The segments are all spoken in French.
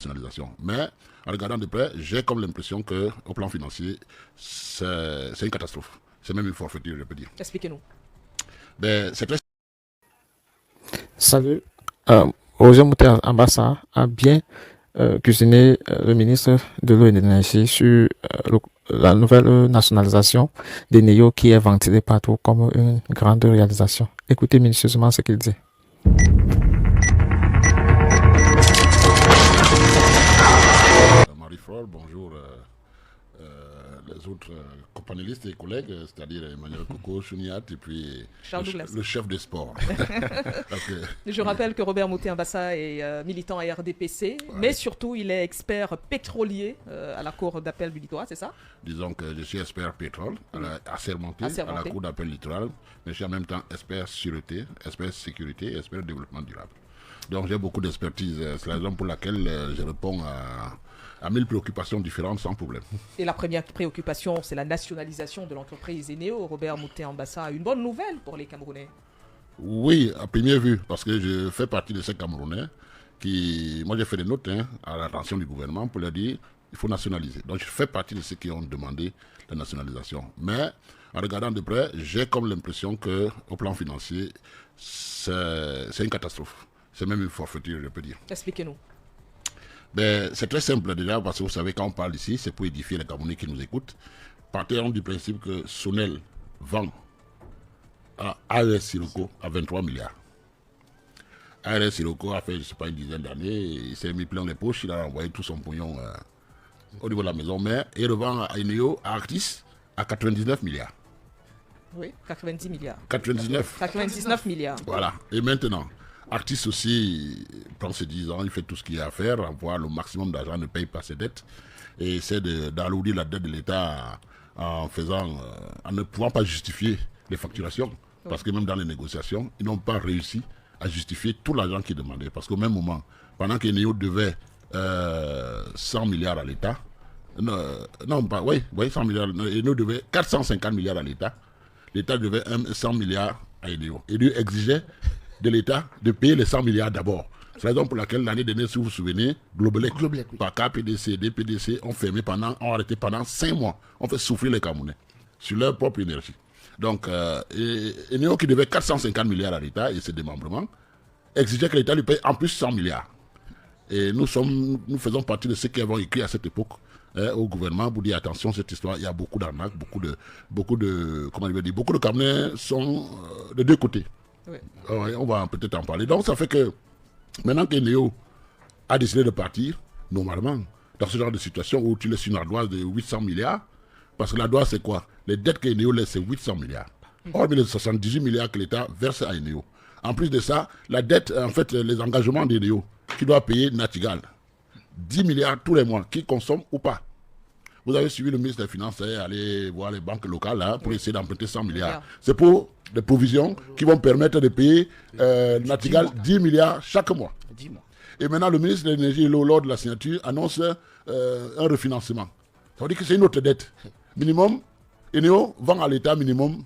nationalisation. Mais en regardant de près, j'ai comme l'impression qu'au plan financier, c'est une catastrophe. C'est même une forfaiture, je peux dire. Expliquez-nous. C'est très... Salut. Roger Moutet Ambassa a bien cuisiné le ministre de l'eau et de l'énergie sur la nouvelle nationalisation des NEO qui est ventilée partout comme une grande réalisation. Écoutez minutieusement ce qu'il dit. Marie-Flore, bonjour les autres companélistes et collègues, c'est-à-dire Emmanuel Coco, Chouniat et puis le chef des sports. Je rappelle que Robert Moutet Ambassa est militant à RDPC, mais surtout il est expert pétrolier à la Cour d'appel du littoral, c'est ça? Disons que je suis expert pétrole, assermenté à la Cour d'appel littoral, mais je suis en même temps expert sûreté, expert sécurité, expert développement durable. Donc j'ai beaucoup d'expertise, c'est la raison pour laquelle je réponds à 1000 préoccupations différentes sans problème. Et la première préoccupation, c'est la nationalisation de l'entreprise Eneo. Robert Moutet Ambassa, une bonne nouvelle pour les Camerounais. Oui, à première vue, parce que je fais partie de ces Camerounais qui... Moi, j'ai fait des notes à l'attention du gouvernement pour leur dire il faut nationaliser. Donc, je fais partie de ceux qui ont demandé la nationalisation. Mais, en regardant de près, j'ai comme l'impression qu'au plan financier, c'est une catastrophe. C'est même une forfaiture, je peux dire. Expliquez-nous. C'est très simple déjà, parce que vous savez, quand on parle ici, c'est pour édifier les Camerounais qui nous écoutent. Partons du principe que Sonel vend à AES Sirocco à 23 milliards. AES Sirocco a fait, je ne sais pas, une dizaine d'années, il s'est mis plein les poches, il a envoyé tout son pognon au niveau de la maison mère, et il revend à Eneo, à Artis, à 99 milliards. Oui, 90 milliards. 99 milliards. Voilà, et maintenant... Artis aussi prend ses 10 ans, il fait tout ce qu'il y a à faire, avoir le maximum d'argent, ne paye pas ses dettes et essaie d'alourdir la dette de l'État en ne pouvant pas justifier les facturations. Parce que même dans les négociations, ils n'ont pas réussi à justifier tout l'argent qu'ils demandaient. Parce qu'au même moment, pendant qu'Eneo devait 100 milliards à l'État, 100 milliards, Eneo devait 450 milliards à l'État, l'État devait 100 milliards à Eneo. Eneo exigeait de l'État de payer les 100 milliards d'abord. C'est la raison pour laquelle l'année dernière, si vous vous souvenez, Globelec, oui. PACA, PDC, DPDC ont arrêté pendant 5 mois. On fait souffrir les Camerounais sur leur propre énergie. Donc, Eneo qui devait 450 milliards à l'État et ses démembrements, exigeait que l'État lui paye en plus 100 milliards. Et nous faisons partie de ceux qui avons écrit à cette époque au gouvernement pour dire attention, cette histoire, il y a beaucoup d'arnaques, beaucoup de Camerounais sont de deux côtés. Oui. On va peut-être en parler. Donc ça fait que maintenant qu'Eneo a décidé de partir, normalement, dans ce genre de situation où tu laisses une ardoise de 800 milliards, parce que l'ardoise c'est quoi? Les dettes qu'Eneo laisse, c'est 800 milliards. Or, les 78 milliards que l'État verse à Eneo. En plus de ça, la dette, en fait, les engagements d'Eneo, qui doit payer Natigal, 10 milliards tous les mois, qui consomment ou pas. Vous avez suivi le ministre des Finances aller voir les banques locales là, pour essayer d'emprunter 100 milliards. C'est pour des provisions qui vont permettre de payer Natigal 10 milliards chaque mois. Et maintenant, le ministre de l'Énergie, lors de la signature, annonce un refinancement. Ça veut dire que c'est une autre dette. Minimum, Eneo vend à l'État minimum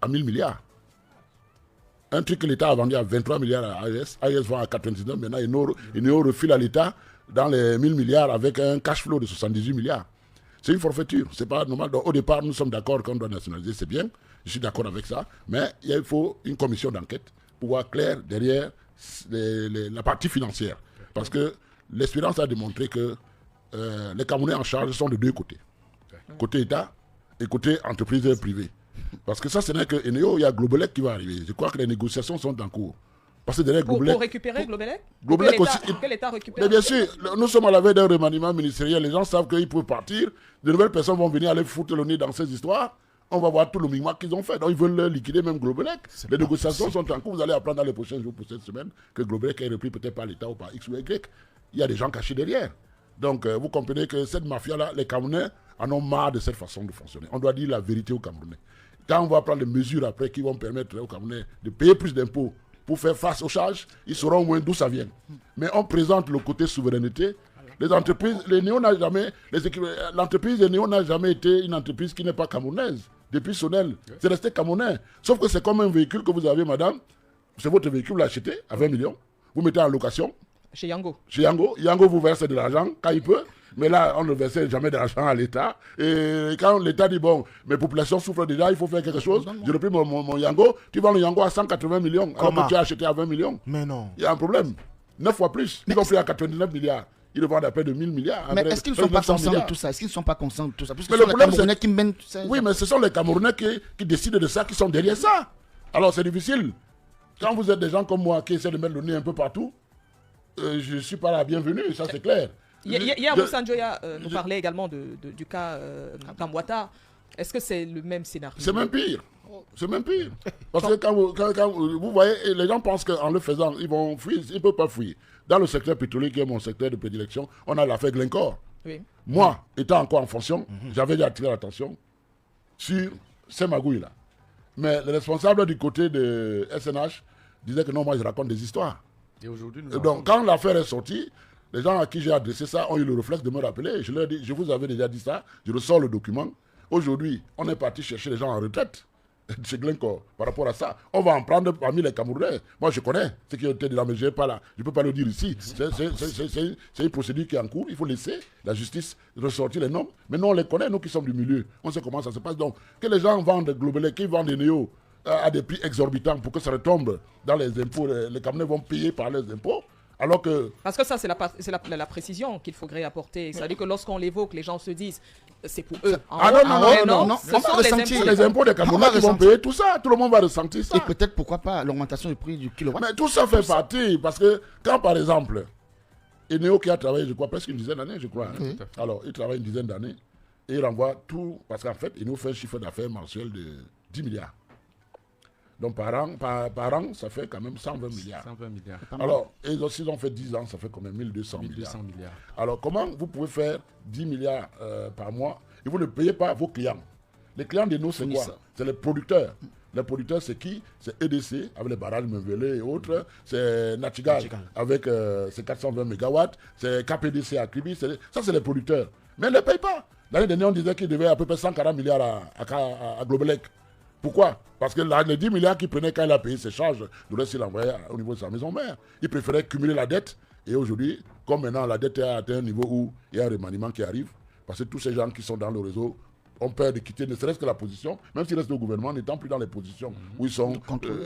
à 1000 milliards. Un truc que l'État a vendu à 23 milliards à AES, AES vend à 99, maintenant Eneo refile à l'État dans les 1000 milliards avec un cash flow de 78 milliards. C'est une forfaiture, c'est pas normal. Donc, au départ, nous sommes d'accord qu'on doit nationaliser, c'est bien, je suis d'accord avec ça, mais il faut une commission d'enquête pour voir clair derrière la partie financière. Parce que l'expérience a démontré que les Camerounais en charge sont de deux côtés. Côté État et côté entreprise privée. Parce que ça, ce n'est que Eneo, il y a Globelec qui va arriver. Je crois que les négociations sont en cours. Parce que derrière Globelec... Pour récupérer Globelec aussi. Que l'État récupère. Mais bien sûr, nous sommes à la veille d'un remaniement ministériel. Les gens savent qu'ils peuvent partir. De nouvelles personnes vont venir aller foutre le nez dans ces histoires. On va voir tout le micmac qu'ils ont fait. Donc ils veulent liquider même Globelec. Les négociations sont en cours. Vous allez apprendre dans les prochains jours pour cette semaine que Globelec est repris peut-être par l'État ou par X ou Y. Il y a des gens cachés derrière. Donc vous comprenez que cette mafia-là, les Camerounais en ont marre de cette façon de fonctionner. On doit dire la vérité aux Camerounais. Quand on va prendre des mesures après qui vont permettre aux Camerounais de payer plus d'impôts pour faire face aux charges, ils sauront au moins d'où ça vient. Mais on présente le côté souveraineté. Les entreprises, l'entreprise de Néo n'a jamais été une entreprise qui n'est pas camerounaise. Depuis Sonel, c'est resté camerounais. Sauf que c'est comme un véhicule que vous avez, madame. C'est votre véhicule, vous l'achetez à 20 millions. Vous mettez en location. Chez Yango. Chez Yango. Yango vous verse de l'argent quand il peut. Mais là, on ne versait jamais d'argent à l'État. Et quand l'État dit, bon, mes populations souffrent déjà, il faut faire quelque chose, je repris mon Yango, tu vends le Yango à 180 millions, alors que tu as acheté à 20 millions. Mais non. Il y a un problème. 9 fois plus. Ils ont pris à 99 milliards. Ils le vendent à près de 1000 milliards. Mais est-ce qu'ils ne sont pas conscients de tout ça? Est-ce qu'ils ne sont pas conscients de tout ça? Mais le problème, c'est qui mènent tout ça. Oui, mais ce sont les Camerounais qui décident de ça, qui sont derrière ça. Alors c'est difficile. Quand vous êtes des gens comme moi qui essaient de mettre le nez un peu partout, je ne suis pas la bienvenue, ça c'est clair. Hier, Moussa Njoya nous parlait également du cas Kamwata. Est-ce que c'est le même scénario? C'est même pire. C'est même pire. Parce que quand vous voyez, les gens pensent qu'en le faisant, ils vont fuir. Ils ne peuvent pas fuir. Dans le secteur pétrolier, qui est mon secteur de prédilection, on a l'affaire Glencore. Oui. Moi, étant encore en fonction, j'avais déjà attiré l'attention sur ces magouilles-là. Mais le responsable du côté de SNH disait que non, moi je raconte des histoires. Et aujourd'hui, donc quand l'affaire est sortie, les gens à qui j'ai adressé ça ont eu le réflexe de me rappeler. Je leur ai dit, je vous avais déjà dit ça, je ressors le document. Aujourd'hui, on est parti chercher les gens en retraite chez Glencore par rapport à ça. On va en prendre parmi les Camerounais. Moi, je connais ce qui était dedans, mais je ne peux pas le dire ici. C'est une procédure qui est en cours. Il faut laisser la justice ressortir les noms. Mais nous, on les connaît, nous qui sommes du milieu. On sait comment ça se passe. Donc, que les gens vendent des Globelec, qu'ils vendent des Néo à des prix exorbitants pour que ça retombe dans les impôts. Les Camerounais vont payer par les impôts. Alors que... Parce que ça, c'est la précision qu'il faudrait apporter. C'est-à-dire que lorsqu'on l'évoque, les gens se disent c'est pour eux. Non. C'est les impôts des Camerounais qui vont payer tout ça. Tout le monde va ressentir ça. Et peut-être, pourquoi pas, l'augmentation du prix du kilowatt. Mais tout ça fait partie. Parce que quand, par exemple, Eneo qui a travaillé, je crois, presque une dizaine d'années, je crois. Alors, il travaille une dizaine d'années. Et il renvoie tout. Parce qu'en fait, Eneo fait un chiffre d'affaires mensuel de 10 milliards. Donc par an, ça fait quand même 120 milliards. 120 milliards. Alors, s'ils ont fait 10 ans, ça fait quand même 1200 milliards. Alors comment vous pouvez faire 10 milliards par mois et vous ne payez pas vos clients? Les clients de nous, c'est quoi? C'est les producteurs. Les producteurs, c'est qui? C'est EDC, avec les barrages Menvelé et autres. C'est Nachigal, avec ses 420 MW. C'est KPDC à Kribi. Ça, c'est les producteurs. Mais ils ne les payent pas. L'année dernière, on disait qu'ils devaient à peu près 140 milliards à Globelec. Pourquoi? Parce que les 10 milliards qu'il prenait quand il a payé ses charges, le reste il l'envoyait au niveau de sa maison mère. Il préférait cumuler la dette. Et aujourd'hui, comme maintenant la dette a atteint un niveau où il y a un remaniement qui arrive, parce que tous ces gens qui sont dans le réseau ont peur de quitter ne serait-ce que la position, même s'ils restent au gouvernement, n'étant plus dans les positions où ils sont.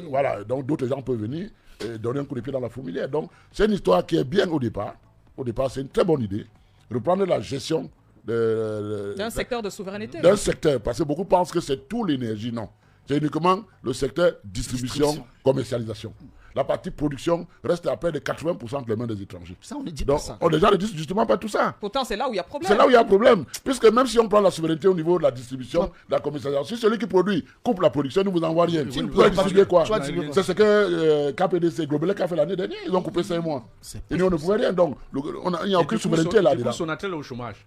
Voilà, donc d'autres gens peuvent venir et donner un coup de pied dans la fourmilière. Donc c'est une histoire qui est bien au départ. Au départ, c'est une très bonne idée. Reprendre la gestion d'un secteur de souveraineté. D'un secteur, parce que beaucoup pensent que c'est tout l'énergie. Non. C'est uniquement le secteur distribution, commercialisation. La partie production reste à près de 80% entre les mains des étrangers. Ça, on ne dit donc, pas ça. On ne dit justement pas tout ça. Pourtant, c'est là où il y a problème. C'est là où il y a problème. Puisque même si on prend la souveraineté au niveau de la distribution, de la commercialisation, si celui qui produit coupe la production, ne vous envoie rien. Vous allez distribuer quoi? C'est ce que KPDC Globelec a fait l'année dernière. Ils ont coupé 5 mois. Et nous, on ne pouvait rien. Donc, il n'y a aucune souveraineté là-dedans. Sonatel au chômage.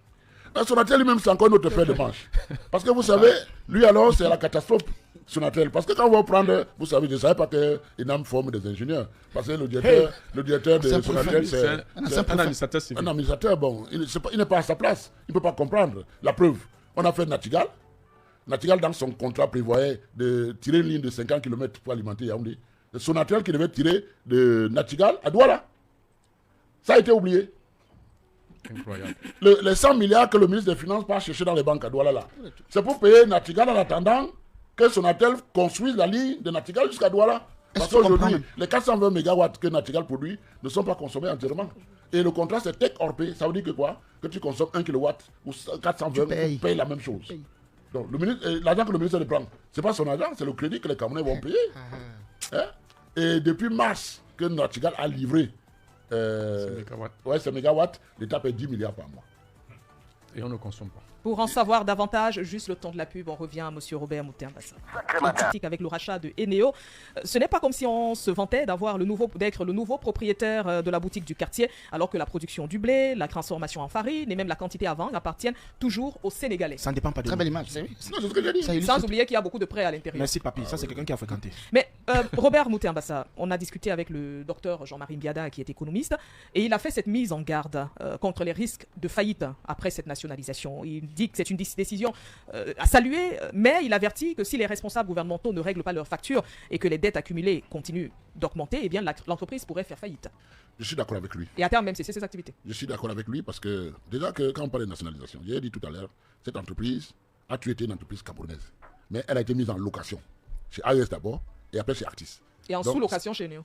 Sonatel lui-même, c'est encore une autre paire de manches. Parce que vous savez, lui alors, c'est la catastrophe. Sonatel. Parce que quand on va prendre, vous savez, je ne savais pas qu'INAM forme des ingénieurs. Parce que le directeur de Sonatel, c'est un administrateur civil. Un administrateur, bon, il n'est pas à sa place. Il ne peut pas comprendre. La preuve, on a fait Nachigal. Nachigal, dans son contrat, prévoyait de tirer une ligne de 50 km pour alimenter Yaoundé. C'est Sonatel qui devait tirer de Nachigal à Douala. Ça a été oublié. Incroyable. Les 100 milliards que le ministre des Finances part chercher dans les banques à Douala, là, c'est pour payer Nachigal en attendant que Sonatel construise la ligne de Nachigal jusqu'à Douala. Parce qu'aujourd'hui, les 420 MW que Nachigal produit ne sont pas consommés entièrement. Et le contrat, c'est Tech Orpé. Ça veut dire que quoi? Que tu consommes 1 kW ou 420, tu payes la même chose. Donc, l'argent que le ministre prend, ce n'est pas son argent, c'est le crédit que les Camerounais vont payer. Hein? Et depuis mars, que Nachigal a livré ces mégawatts, l'État paye 10 milliards par mois. Et on ne consomme pas. Pour en savoir davantage, juste le temps de la pub, on revient à M. Robert Mouté-Ambassa. Critique avec le rachat de Eneo. Ce n'est pas comme si on se vantait d'être le nouveau propriétaire de la boutique du quartier, alors que la production du blé, la transformation en farine et même la quantité à vendre appartiennent toujours aux Sénégalais. Ça ne dépend pas de Très belle image. C'est ce que j'ai dit. Sans oublier qu'il y a beaucoup de prêts à l'intérieur. Merci papi, ça c'est quelqu'un qui a fréquenté. Mais Robert Mouté-Ambassa, on a discuté avec le docteur Jean-Marie Mbiada qui est économiste et il a fait cette mise en garde contre les risques de faillite après cette nationalisation. Il dit que c'est une décision à saluer, mais il avertit que si les responsables gouvernementaux ne règlent pas leurs factures et que les dettes accumulées continuent d'augmenter, eh bien l'entreprise pourrait faire faillite. Je suis d'accord avec lui. Et à terme même cesser ses activités. Je suis d'accord avec lui parce que, déjà que quand on parle de nationalisation, j'ai dit tout à l'heure, cette entreprise a été une entreprise camerounaise. Mais elle a été mise en location. Chez AES d'abord, et après chez Actis. Et en Donc, sous-location chez Eneo.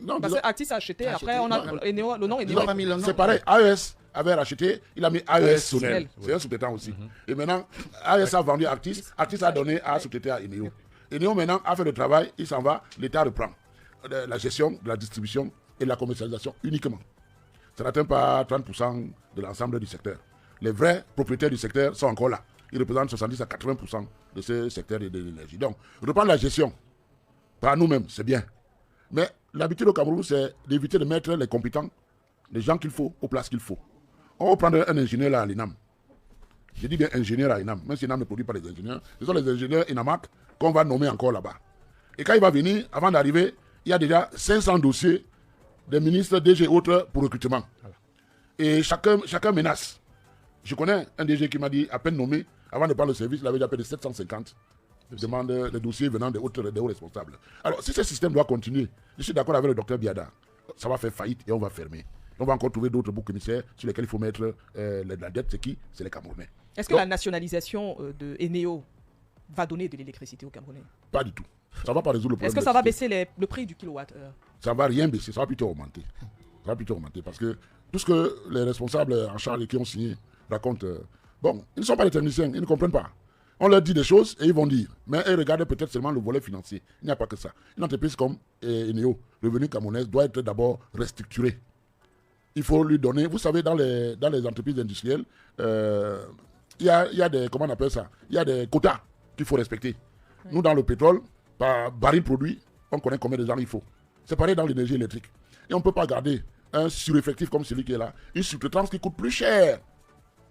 Non, Parce que Actis a acheté, après on a Eneo, le nom Ils Eneo. ont pas mis le nom. c'est pareil, AES avait racheté, il a mis AES Sonel. Sonel. C'est un sous-traitant aussi. Et maintenant, AES a vendu Actis, Actis a donné à sous-traiter à Eneo. Eneo maintenant a fait le travail, il s'en va, l'État reprend la gestion de la distribution et de la commercialisation uniquement. Ça n'atteint pas 30% de l'ensemble du secteur. Les vrais propriétaires du secteur sont encore là. Ils représentent 70 à 80% de ce secteur de l'énergie. Donc, reprendre la gestion par nous-mêmes, c'est bien. Mais l'habitude au Cameroun, c'est d'éviter de mettre les compétents, les gens qu'il faut, aux places qu'il faut. On va prendre un ingénieur là à l'INAM. Je dis bien ingénieur à l'INAM, même si l'INAM ne produit pas les ingénieurs. Ce sont les ingénieurs INAMAC qu'on va nommer encore là-bas. Et quand il va venir, avant d'arriver, il y a déjà 500 dossiers des ministres, DG autres pour recrutement. Et chacun menace. Je connais un DG qui m'a dit, à peine nommé, avant de prendre le service, il avait déjà fait de 750 demandes de dossiers venant des hauts responsables. Alors, si ce système doit continuer, je suis d'accord avec le docteur Biada, ça va faire faillite et on va fermer. On va encore trouver d'autres boucs émissaires sur lesquels il faut mettre la dette. C'est qui? C'est les Camerounais. Est-ce que la nationalisation de Eneo va donner de l'électricité aux Camerounais? Pas du tout. Ça va pas résoudre le problème. Est-ce que ça va baisser le prix du kilowattheure? Ça va rien baisser, ça va plutôt augmenter. Ça va plutôt augmenter parce que tout ce que les responsables en charge et qui ont signé racontent, bon, ils ne sont pas des techniciens, ils ne comprennent pas. On leur dit des choses et ils vont dire. Mais ils regardent peut-être seulement le volet financier. Il n'y a pas que ça. Une entreprise comme Eneo, Revenu Camerounais, doit être d'abord restructurée. Il faut lui donner, vous savez, dans les entreprises industrielles, il y a des, comment on appelle ça? Il y a des quotas qu'il faut respecter. Oui. Nous, dans le pétrole, par baril produit, on connaît combien de gens il faut. C'est pareil dans l'énergie électrique. Et on ne peut pas garder un sureffectif comme celui qui est là, une sous-traitance qui coûte plus cher.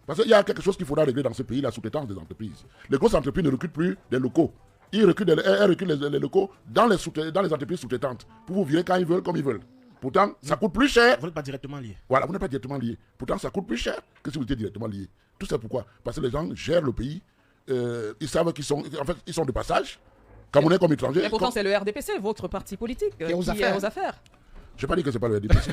Parce qu'il y a quelque chose qu'il faudra régler dans ce pays, la sous-traitance des entreprises. Les grosses entreprises ne recrutent plus des locaux. Elles recrutent les locaux dans les entreprises sous-traitantes pour vous virer quand ils veulent, comme ils veulent. Pourtant, ça coûte plus cher. Vous n'êtes pas directement lié. Voilà, vous n'êtes pas directement lié. Pourtant, ça coûte plus cher que si vous étiez directement lié. Tout ça pourquoi? Parce que les gens gèrent le pays. Ils savent qu'ils sont, en fait, ils sont de passage, Camerounais comme étrangers. Et pourtant, c'est le RDPC, votre parti politique, qui est aux affaires. Je n'ai pas dit que ce n'est pas le RDPC.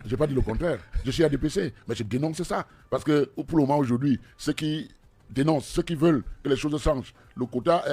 Je n'ai pas dit le contraire. Je suis RDPC, mais je dénonce ça. Parce que pour le moment aujourd'hui, ceux qui dénoncent, ceux qui veulent que les choses changent, le quota,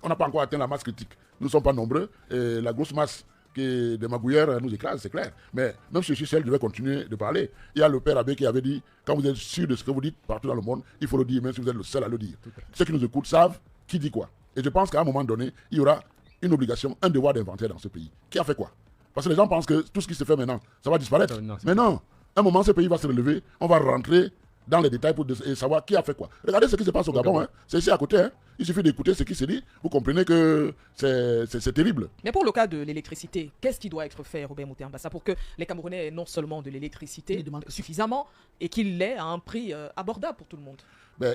on n'a pas encore atteint la masse critique. Nous ne sommes pas nombreux. Et la grosse masse des magouilleurs nous écrase, c'est clair. Mais même si je suis seul, je vais continuer de parler. Il y a le père Abbé qui avait dit, quand vous êtes sûr de ce que vous dites partout dans le monde, il faut le dire, même si vous êtes le seul à le dire. Ceux qui nous écoutent savent qui dit quoi. Et je pense qu'à un moment donné, il y aura une obligation, un devoir d'inventaire dans ce pays. Qui a fait quoi? Parce que les gens pensent que tout ce qui se fait maintenant, ça va disparaître. Non, mais non, à un moment, ce pays va se relever, on va rentrer dans les détails pour savoir qui a fait quoi. Regardez ce qui se passe au Gabon, hein. C'est ici à côté. Hein. Il suffit d'écouter ce qui se dit, vous comprenez que c'est terrible. Mais pour le cas de l'électricité, qu'est-ce qui doit être fait, Robert Mouté-Ambassa, pour que les Camerounais aient non seulement de l'électricité suffisamment et qu'ils l'aient à un prix abordable pour tout le monde?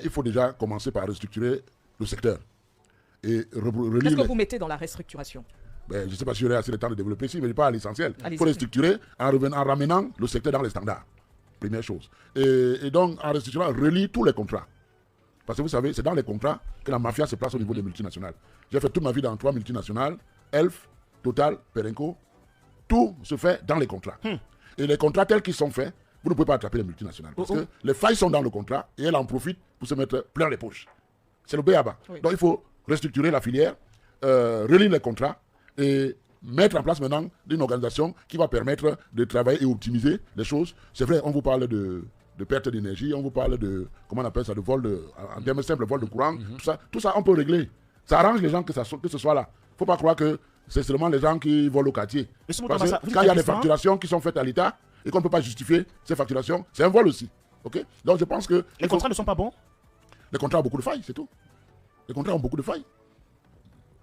Il faut déjà commencer par restructurer le secteur. Qu'est-ce que vous mettez dans la restructuration? Je ne sais pas si j'aurai assez le temps de développer ici, mais je parle à l'essentiel. Il faut restructurer en ramenant le secteur dans les standards. Première chose. Et donc, en restructurant, relie tous les contrats. Parce que vous savez, c'est dans les contrats que la mafia se place au niveau des multinationales. J'ai fait toute ma vie dans 3 multinationales, Elf, Total, Perenco. Tout se fait dans les contrats. Et les contrats tels qu'ils sont faits, vous ne pouvez pas attraper les multinationales. Parce que les failles sont dans le contrat et elles en profitent pour se mettre plein les poches. C'est le B.A.B.A. Oui. Donc, il faut restructurer la filière, relire les contrats, et mettre en place maintenant une organisation qui va permettre de travailler et optimiser les choses. C'est vrai, on vous parle de perte d'énergie, on vous parle de, comment on appelle ça, de vol en termes simples, vol de courant, tout ça, on peut régler. Ça arrange les gens que ce soit là. Il ne faut pas croire que c'est seulement les gens qui volent au quartier. Parce que quand il y a des facturations qui sont faites à l'État et qu'on ne peut pas justifier ces facturations, c'est un vol aussi. Okay? Donc je pense que... Les contrats ne sont pas bons? Les contrats ont beaucoup de failles, c'est tout. Les contrats ont beaucoup de failles.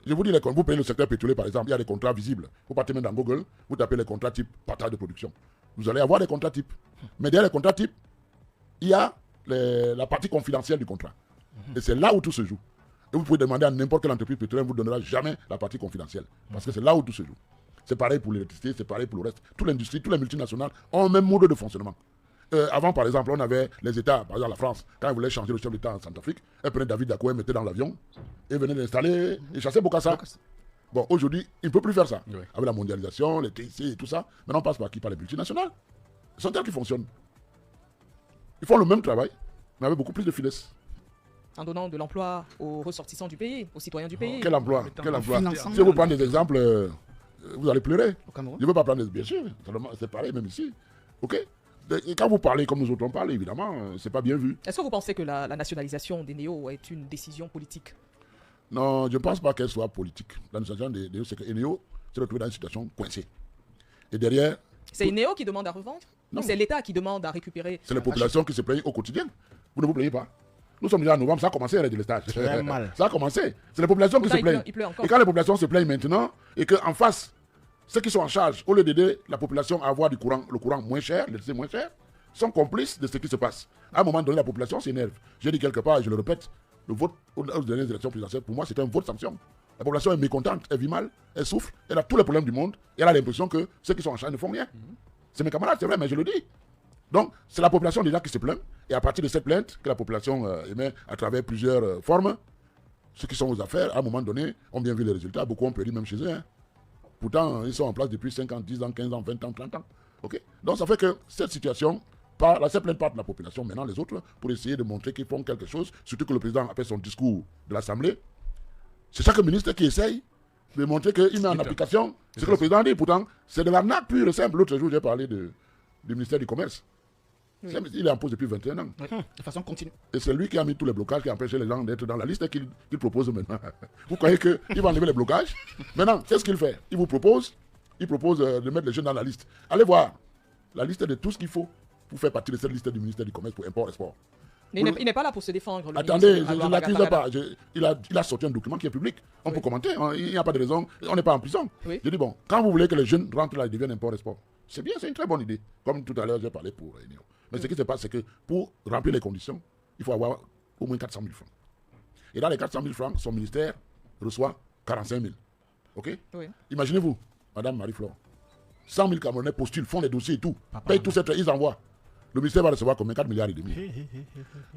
Je vous dis, vous payez le secteur pétrolier par exemple, il y a des contrats visibles. Vous partez même dans Google, vous tapez les contrats type partage de production. Vous allez avoir des contrats type. Mais derrière les contrats type, il y a la partie confidentielle du contrat. Et c'est là où tout se joue. Et vous pouvez demander à n'importe quelle entreprise pétrolière, vous ne donnera jamais la partie confidentielle. Parce que c'est là où tout se joue. C'est pareil pour l'électricité, c'est pareil pour le reste. Toute l'industrie, toutes les multinationales ont un même mode de fonctionnement. Avant, par exemple, on avait les États, par exemple la France, quand ils voulaient changer le chef d'État en Centrafrique, elle prenait David Dacko, elle mettait dans l'avion, et venait l'installer, et chassait Bokassa. Bon, aujourd'hui, il ne peut plus faire ça. Oui. Avec la mondialisation, les TIC et tout ça. Maintenant, on passe par qui? Par les multinationales. Ce sont elles qui fonctionnent. Ils font le même travail, mais avec beaucoup plus de finesse. En donnant de l'emploi aux ressortissants du pays, aux citoyens du pays. Quel emploi? Quel emploi? Finançant. Si vous prenez des exemples, vous allez pleurer. Au Cameroun. Je ne veux pas prendre des... Bien sûr, c'est pareil même ici. OK? Et quand vous parlez comme nous autres on parle, évidemment, c'est pas bien vu. Est-ce que vous pensez que la nationalisation des néos est une décision politique? Non, je ne pense pas qu'elle soit politique. La nationalisation des néo, c'est que les néo s'est retrouvé dans une situation coincée. Et derrière, C'est les néos qui demandent à revendre? Non. Ou c'est l'État qui demande à récupérer? c'est les populations qui se plaignent au quotidien. Vous ne vous plaignez pas. Nous sommes déjà en novembre, ça a commencé à le stage. Très mal. Ça a commencé. C'est les populations qui Pourtant, se plaignent. il pleut encore. Et quand les populations se plaignent maintenant, et qu'en face, ceux qui sont en charge, au lieu d'aider la population à avoir le courant moins cher, l'électricité moins cher, sont complices de ce qui se passe. À un moment donné, la population s'énerve. J'ai dit quelque part, et je le répète, le vote aux dernières élections présidentielles, pour moi, c'est un vote sanction. La population est mécontente, elle vit mal, elle souffre, elle a tous les problèmes du monde, et elle a l'impression que ceux qui sont en charge ne font rien. C'est mes camarades, c'est vrai, mais je le dis. Donc, c'est la population déjà qui se plaint, et à partir de cette plainte que la population émet à travers plusieurs formes, ceux qui sont aux affaires, à un moment donné, ont bien vu les résultats, beaucoup ont péri même chez eux. Hein. Pourtant, ils sont en place depuis 5 ans, 10 ans, 15 ans, 20 ans, 30 ans. Okay? Donc, ça fait que cette situation, cette plainte part de la population, maintenant les autres, pour essayer de montrer qu'ils font quelque chose, surtout que le président, après son discours de l'Assemblée, c'est chaque ministre qui essaye de montrer qu'il met en application ce que le président dit. Pourtant, c'est de l'arnaque pure et simple. L'autre jour, j'ai parlé du ministère du Commerce. Oui. Il est en pause depuis 21 ans. Oui, de façon continue. Et c'est lui qui a mis tous les blocages, qui a empêché les gens d'être dans la liste qu'il propose maintenant. Vous croyez qu'il va enlever les blocages? Maintenant, qu'est-ce qu'il fait? Il propose de mettre les jeunes dans la liste. Allez voir la liste de tout ce qu'il faut pour faire partie de cette liste du ministère du Commerce pour import et export. Mais il n'est pas là pour se défendre. le Attendez, ministre je Alwa ne l'accuse Magatagala. pas. Il a sorti un document qui est public. On peut commenter. Hein. Il n'y a pas de raison. On n'est pas en prison. Oui. Je dis, bon, quand vous voulez que les jeunes rentrent là et deviennent import-export, c'est bien, c'est une très bonne idée. Comme tout à l'heure, j'ai parlé pour Néo. Mais ce qui se passe, c'est que pour remplir les conditions, il faut avoir au moins 400 000 francs. Et dans les 400 000 francs, son ministère reçoit 45 000. OK? Oui. Imaginez-vous, Madame Marie-Flore, 100 000 Camerounais postulent, font les dossiers et tout, payent tout cette, ils envoient. Le ministère va recevoir combien? 4 milliards et demi.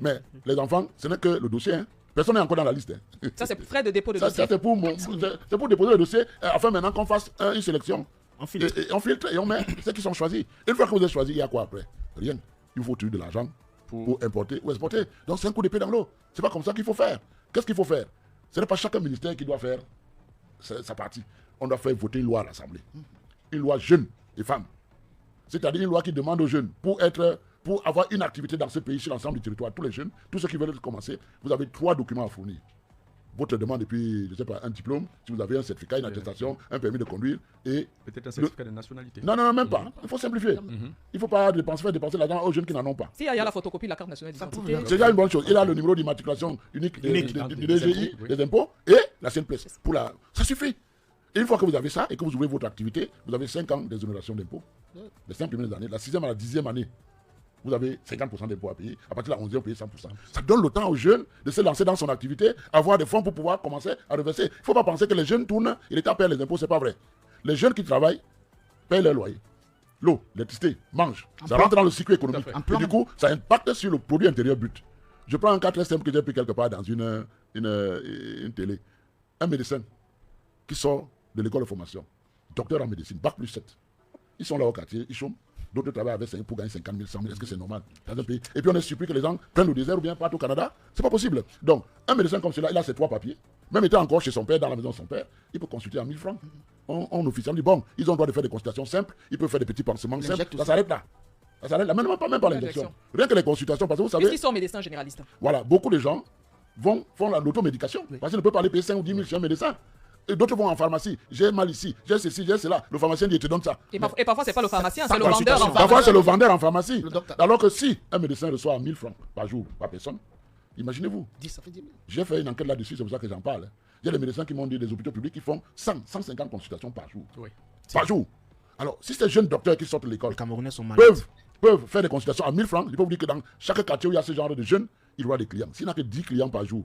Mais les enfants, ce n'est que le dossier. Hein. Personne n'est encore dans la liste. Hein. Ça, c'est frais de dépôt de Ça, dossier. c'est pour déposer le dossier, afin maintenant qu'on fasse une sélection. On filtre. Et on filtre et on met ceux qui sont choisis. Une fois que vous êtes choisi, il y a quoi après? Rien. Il faut tuer de l'argent pour importer ou exporter. Donc c'est un coup d'épée dans l'eau. C'est pas comme ça qu'il faut faire. Qu'est-ce qu'il faut faire? Ce n'est pas chaque ministère qui doit faire sa partie. On doit faire voter une loi à l'Assemblée. Une loi jeunes et femmes. C'est-à-dire une loi qui demande aux jeunes, pour avoir une activité dans ce pays, sur l'ensemble du territoire, tous les jeunes, tous ceux qui veulent commencer, vous avez 3 documents à fournir. Votre demande et puis, je ne sais pas, un diplôme, si vous avez un certificat, une attestation, un permis de conduire et... Peut-être un certificat de nationalité. Non, même pas. Il faut simplifier. Il ne faut pas faire dépenser l'argent aux jeunes qui n'en ont pas. Si il y a la photocopie de la carte nationale d'identité. C'est déjà une bonne chose. Il a le numéro d'immatriculation unique du DGI, des impôts et la CNPS. Ça suffit. Et une fois que vous avez ça et que vous ouvrez votre activité, vous avez 5 ans d'exonération d'impôts. Les 5 premières années, la 6e à la 10e année, vous avez 50% d'impôts à payer. À partir de la 11e, vous payez 100%. Ça donne le temps aux jeunes de se lancer dans son activité, avoir des fonds pour pouvoir commencer à reverser. Il ne faut pas penser que les jeunes tournent et l'État paie les impôts, ce n'est pas vrai. Les jeunes qui travaillent payent leur loyer. L'eau, l'électricité, mangent. Ça rentre dans le cycle économique. Et du coup, ça impacte sur le produit intérieur brut. Je prends un cas très simple que j'ai pris quelque part dans une télé. Un médecin qui sort de l'école de formation, docteur en médecine, bac plus 7. Ils sont là au quartier, ils chôment. D'autres travaillent avec 5 pour gagner 50 000, 100 000. Est-ce que c'est normal dans un pays? Et puis on est surpris que les gens prennent le désert ou bien partent au Canada. C'est pas possible. Donc, un médecin comme celui-là, il a ses 3 papiers. Même étant encore chez son père, dans la maison de son père, il peut consulter à 1000 francs. On officiellement dit, bon, ils ont le droit de faire des consultations simples, ils peuvent faire des petits pansements simples. Ça s'arrête là. Ça s'arrête là. Même pas l'injection. Rien que les consultations, parce que vous savez... Puisqu'ils sont médecins généralistes. Voilà, beaucoup de gens font l'automédication. Parce qu'ils ne peuvent pas aller payer 5 ou 10 000 chez un médecin. Et d'autres vont en pharmacie. J'ai mal ici, j'ai ceci, j'ai cela. Le pharmacien dit, je te donne ça. Et parfois, c'est pas le pharmacien, c'est le Parfois, vendeur en Parfois, pharmacie. c'est le vendeur en pharmacie. Le docteur. Alors que si un médecin reçoit 1000 francs par jour, par personne, imaginez-vous. 10, ça fait 10 000. J'ai fait une enquête là-dessus, c'est pour ça que j'en parle. Il y a des médecins qui m'ont dit des hôpitaux publics qui font 100, 150 consultations par jour. Oui. Par jour. Alors, si ces jeunes docteurs qui sortent de l'école Les Camerounais sont malades. peuvent faire des consultations à 1000 francs, je peux vous dire que dans chaque quartier où il y a ce genre de jeunes, il y aura des clients. S'il n'y a que 10 clients par jour,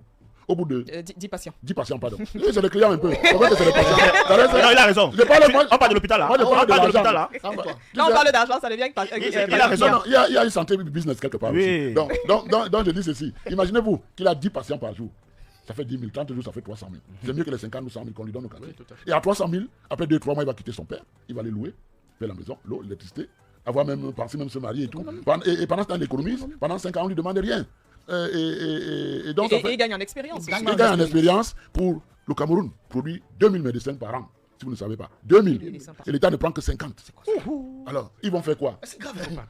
au bout de 10 patients. 10 patients, pardon. Oui, c'est des clients un peu. C'est vrai que c'est des patients. Non, il a raison. Je parle, moi, On parle de l'hôpital là. moi, je On parle parle de de l'hôpital l'argent. là. Quand on parle d'argent, ça devient... Il a raison. Non, il y a une santé business quelque part Oui. aussi. Donc, je dis ceci. Imaginez-vous qu'il a 10 patients par jour. Ça fait 10 000, 30 jours, ça fait 300 000. C'est mieux que les 50 ou 100 000 qu'on lui donne au quartier. Oui, tout à fait. Et à 300 000, après 2-3 mois, il va quitter son père, il va aller louer, faire la maison, l'eau, l'électricité, avoir même pensé même se marier et tout. Et pendant ce temps, il économise, pendant 5 ans, on ne lui demande rien. Et donc, Et il gagne en expérience. il gagne en expérience pour le Cameroun, produit 2000 médecins par an, si vous ne savez pas. 2000. Et l'État ne prend que 50. Alors, ils vont faire quoi?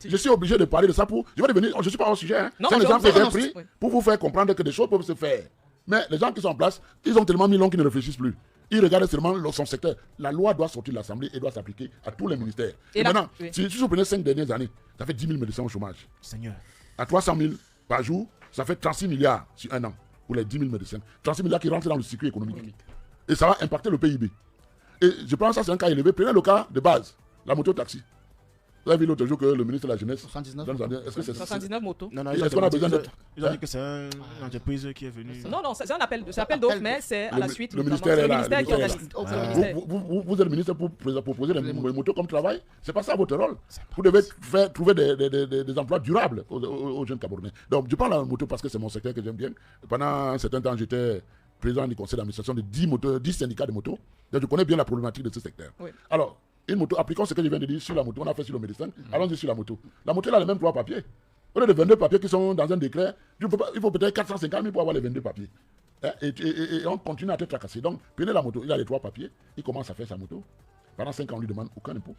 Je suis obligé de parler de ça pour. Je vais devenir. Je ne suis pas au sujet. Hein. Non, C'est un mais exemple que j'ai non, pris oui. pour vous faire comprendre que des choses peuvent se faire. Mais les gens qui sont en place, ils ont tellement mis long qu'ils ne réfléchissent plus. Ils regardent seulement son secteur. La loi doit sortir de l'Assemblée et doit s'appliquer à tous les ministères. Et Et là- maintenant, oui. si vous prenez 5 dernières années, ça fait 10 000 médecins au chômage. Seigneur. À 300 000 par jour, ça fait 36 milliards sur un an pour les 10 000 médecins. 36 milliards qui rentrent dans le circuit économique. Et ça va impacter le PIB. Et je pense que ça, c'est un cas élevé. Prenez le cas de base, la moto-taxi. Vous avez vu l'autre jour que le ministre de la Jeunesse. 79. Est-ce que c'est 79 motos. Non, non, Est-ce ils ont qu'on a dit- besoin de- Ils ont dit que c'est une entreprise qui est venue. Non, non, c'est un appel d'offres, mais c'est à la suite. Le notamment, ministère c'est est là. ministère qui le organise. ministère est C'est le là. ministère. Vous êtes le ministre pour proposer les motos comme travail. C'est pas ça votre rôle. Vous devez trouver des emplois durables aux jeunes Camerounais. Donc, je parle de la moto parce que c'est mon secteur que j'aime bien. Pendant un certain temps, j'étais président du conseil d'administration de 10 syndicats de motos. Donc, je connais bien la problématique de ce secteur. Oui. Alors, une moto, appliquons ce que je viens de dire sur la moto. On a fait sur le médecin. Allons-y sur la moto. La moto, elle a les mêmes 3 papiers. Au lieu de 22 papiers qui sont dans un décret, il faut peut-être 450 000 pour avoir les 22 papiers. Hein, et on continue à être tracassé. Donc, prenez la moto, il a les 3 papiers, il commence à faire sa moto. Pendant 5 ans, on lui demande aucun impôt.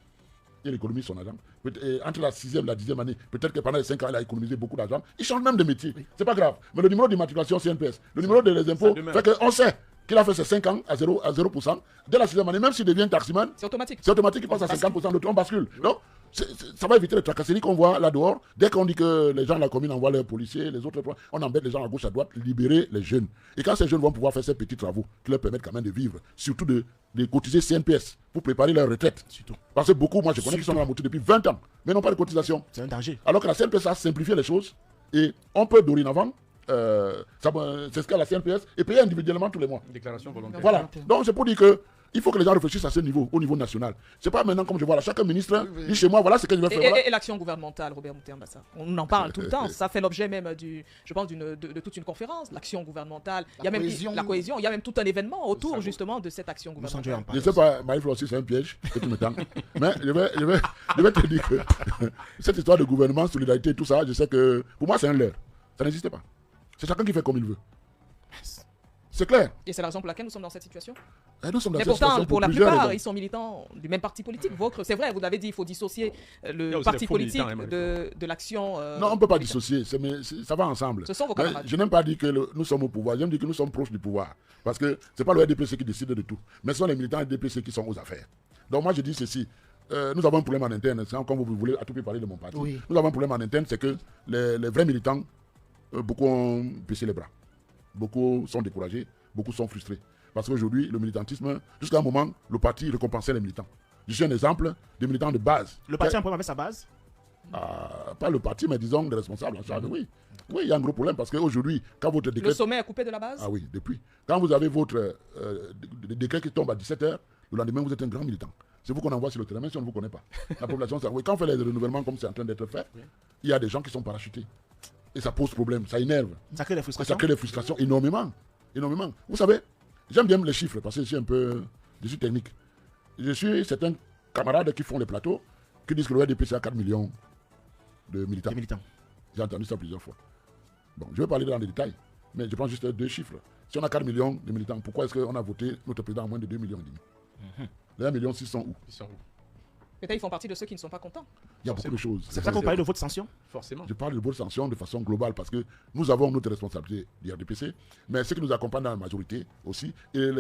Il économise son argent. Entre la 6e et la 10e année, peut-être que pendant les 5 ans, il a économisé beaucoup d'argent. Il change même de métier. C'est pas grave. Mais le numéro d'immatriculation CNPS, le numéro des impôts, fait qu'on sait qu'il a fait ses 5 ans à 0%. Dès la 6e année, même s'il devient taximan, C'est automatique. c'est automatique, il passe à 50%, l'autre on bascule. Donc, ça va éviter les tracasseries qu'on voit là dehors. Dès qu'on dit que les gens de la commune envoient leurs policiers, les autres, on embête les gens à gauche, à droite, libérer les jeunes. Et quand ces jeunes vont pouvoir faire ces petits travaux qui leur permettent quand même de vivre, surtout de cotiser CNPS pour préparer leur retraite. Surtout. Parce que beaucoup, moi je connais qui sont dans la moto depuis 20 ans, mais n'ont pas de cotisation. C'est un danger. Alors que la CNPS a simplifié les choses et on peut dorénavant, c'est ce qu'a la CNPS, et payer individuellement tous les mois. Déclaration volontaire. Voilà. Donc c'est pour dire que il faut que les gens réfléchissent à ce niveau, au niveau national. C'est pas maintenant comme je vois là, chaque ministre dit chez moi, voilà ce que je vais faire. Voilà. Et l'action gouvernementale, Robert Mouté-Ambassa. On en parle tout le temps. Ça fait l'objet même je pense, de toute une conférence. L'action gouvernementale. Il y a même la cohésion. Il y a même tout un événement autour justement de cette action gouvernementale. Je ne sais pas, Marie-Flore aussi, c'est un piège que tu me tends. Mais je vais te dire que cette histoire de gouvernement, solidarité, tout ça, je sais que pour moi, c'est un leurre. Ça n'existe pas. C'est chacun qui fait comme il veut. C'est clair. Et c'est la raison pour laquelle nous sommes dans cette situation. Et nous sommes dans Mais cette pourtant, situation pour la plusieurs plupart, raisons. ils sont militants du même parti politique. C'est vrai, vous l'avez dit, il faut dissocier Il y a le aussi parti des faux politique militants, hein, de l'action. Non, on ne peut pas militante. dissocier, ça va ensemble. Ce sont vos Mais camarades. je n'aime pas dire que nous sommes au pouvoir, j'aime dire que nous sommes proches du pouvoir. Parce que ce n'est pas le RDPC qui décide de tout, mais ce sont les militants RDPC qui sont aux affaires. Donc moi je dis ceci, nous avons un problème en interne, c'est comme vous voulez à tout prix parler de mon parti. Oui. Nous avons un problème en interne, c'est que les vrais militants, beaucoup ont baissé les bras. Beaucoup sont découragés, beaucoup sont frustrés. Parce qu'aujourd'hui, le militantisme, jusqu'à un moment, le parti récompensait les militants. Je suis un exemple des militants de base. Le parti a un problème avec sa base. Pas le parti, mais disons les responsables en charge. Oui, il y a un gros problème parce qu'aujourd'hui, quand votre décret. Le sommet est coupé de la base. Ah oui, depuis. Quand vous avez votre décret qui tombe à 17h, le lendemain, vous êtes un grand militant. C'est vous qu'on envoie sur le terrain, même si on ne vous connaît pas. La population, ça. Oui, quand on fait les renouvellements comme c'est en train d'être fait, il y a des gens qui sont parachutés. Et ça pose problème, ça énerve. Ça crée des Et frustrations. ça crée des frustrations énormément. Énormément. Vous savez, j'aime bien les chiffres parce que je suis technique. Je suis certains camarades qui font les plateaux qui disent que le RDPC a 4 millions de militants. Des militants. J'ai entendu ça plusieurs fois. Bon, je vais parler dans les détails, mais je prends juste 2 chiffres. Si on a 4 millions de militants, pourquoi est-ce qu'on a voté notre président à moins de 2,5 millions? Les 1,6 million sont où? Ils sont où? Peut-être ils font partie de ceux qui ne sont pas contents. Il y a beaucoup de choses. C'est pour ça qu'on parlait de votre sanction. Forcément. Je parle de votre sanction de façon globale parce que nous avons notre responsabilité du RDPC, mais ceux qui nous accompagnent dans la majorité aussi, et